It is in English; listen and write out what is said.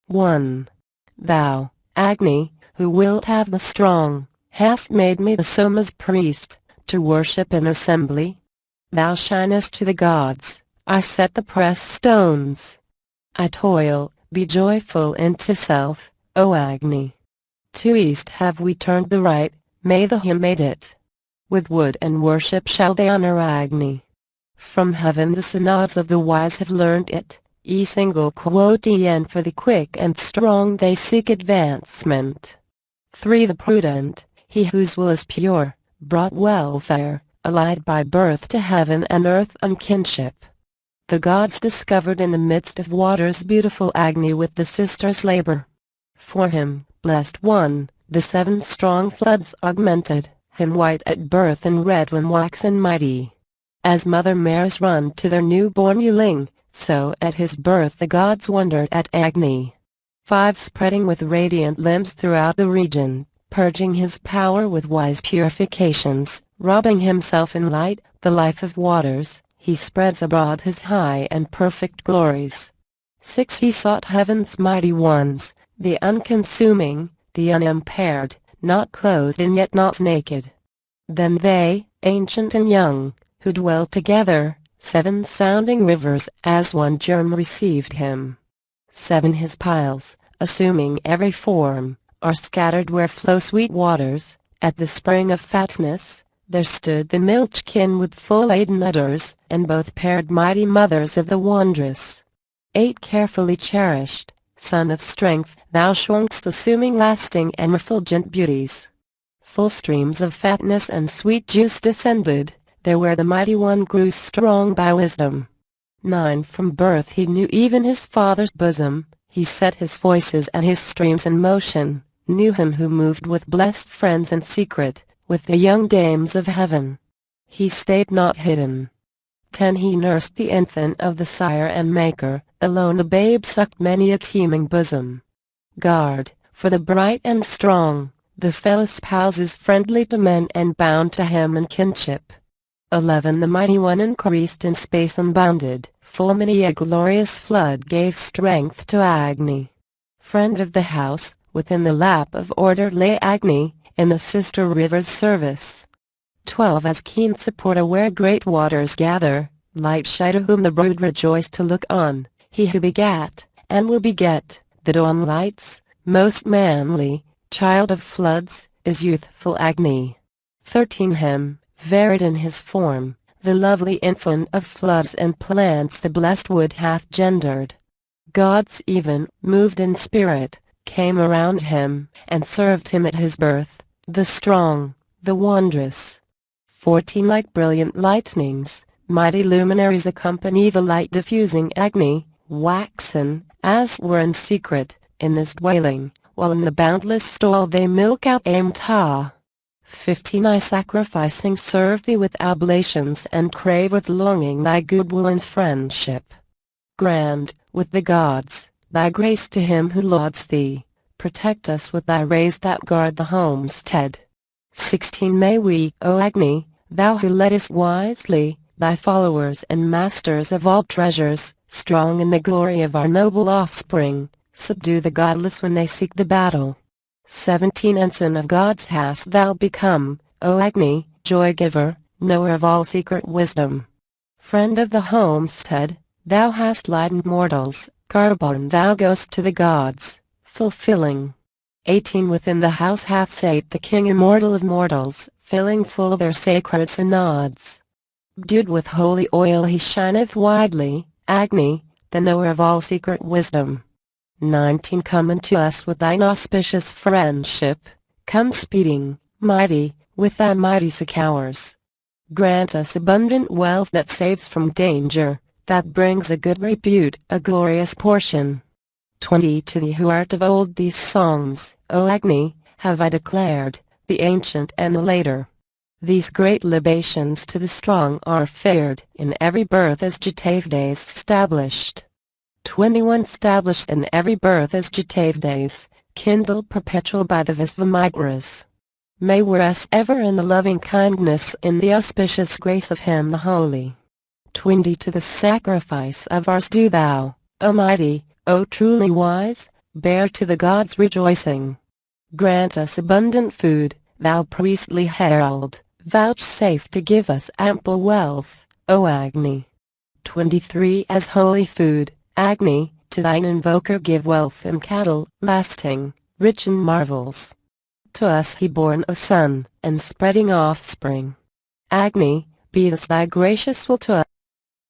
1. Thou, Agni, who wilt have the strong, hast made me the Soma's priest, to worship in assembly. Thou shinest to the gods, I set the pressed stones. I toil, be joyful into self, O Agni. To east have we turned the right, may the hymn made it. With wood and worship shall they honor Agni. From heaven the synods of the wise have learned it, e single quote and for the quick and strong they seek advancement. 3. The prudent, he whose will is pure, brought welfare, allied by birth to heaven and earth on kinship. The gods discovered in the midst of waters beautiful Agni with the sisters' labor. For him, blessed one, the 7 strong floods augmented, him white at birth and red when waxen mighty. As mother mares run to their newborn ewing, so at his birth the gods wondered at Agni. 5. Spreading with radiant limbs throughout the region, purging his power with wise purifications, robbing himself in light, the life of waters, he spreads abroad his high and perfect glories. 6. He sought heaven's mighty ones, the unconsuming, the unimpaired, not clothed and yet not naked. Then they, ancient and young, who dwell together, 7 sounding rivers as one germ received him. 7. His piles, assuming every form, are scattered where flow sweet waters. At the spring of fatness, there stood the milch-kin with full-laden udders, and both paired mighty mothers of the wondrous. 8. Carefully cherished, son of strength, thou shrunkst assuming lasting and refulgent beauties. Full streams of fatness and sweet juice descended, there where the mighty one grew strong by wisdom. 9. From birth he knew even his father's bosom, he set his voices and his streams in motion, knew him who moved with blessed friends in secret, with the young dames of heaven. He stayed not hidden. 10. He nursed the infant of the sire and maker, alone the babe sucked many a teeming bosom. Guard, for the bright and strong, the fellow spouse is friendly to men and bound to him in kinship. 11. The mighty one increased in space unbounded, full many a glorious flood gave strength to Agni. Friend of the house, within the lap of order lay Agni, in the sister river's service. 12. As keen supporter where great waters gather, light shy to whom the brood rejoice to look on, he who begat, and will beget, the dawn lights, most manly, child of floods, is youthful Agni. 13. Him, varied in his form, the lovely infant of floods and plants the blessed wood hath gendered. Gods even, moved in spirit, came around him, and served him at his birth, the strong, the wondrous. 14. Like brilliant lightnings, mighty luminaries accompany the light-diffusing Agni, waxen, as were in secret, in this dwelling, while in the boundless stall they milk out Amta. 15. I sacrificing serve thee with oblations and crave with longing thy goodwill and friendship. Grant, with the gods, thy grace to him who lauds thee, protect us with thy rays that guard the homestead. 16. May we, O Agni, thou who leddest wisely, thy followers and masters of all treasures, strong in the glory of our noble offspring, subdue the godless when they seek the battle. 17. Ensign of gods hast thou become, O Agni, joy-giver, knower of all secret wisdom. Friend of the homestead, thou hast lightened mortals, car-borne thou goest to the gods, fulfilling. 18. Within the house hath sate the king immortal of mortals, filling full their sacred synods. Bedewed with holy oil he shineth widely, Agni, the knower of all secret wisdom. 19. Come unto us with thine auspicious friendship, come speeding, mighty, with thy mighty succours. Grant us abundant wealth that saves from danger, that brings a good repute, a glorious portion. 20. To thee who art of old these songs, O Agni, have I declared, the ancient and the later. These great libations to the strong are fared in every birth as Jatave days established. 21. Established in every birth as Jatave days, kindled perpetual by the Visvamigras. May we rest ever in the loving kindness in the auspicious grace of him the holy. 20. To the sacrifice of ours do thou, O mighty, O truly wise, bear to the gods rejoicing. Grant us abundant food, thou priestly herald, vouchsafe to give us ample wealth, O Agni. 23 As holy food, Agni, to thine invoker give wealth and cattle, lasting, rich in marvels. To us he born a son, and spreading offspring. Agni, be this thy gracious will to us.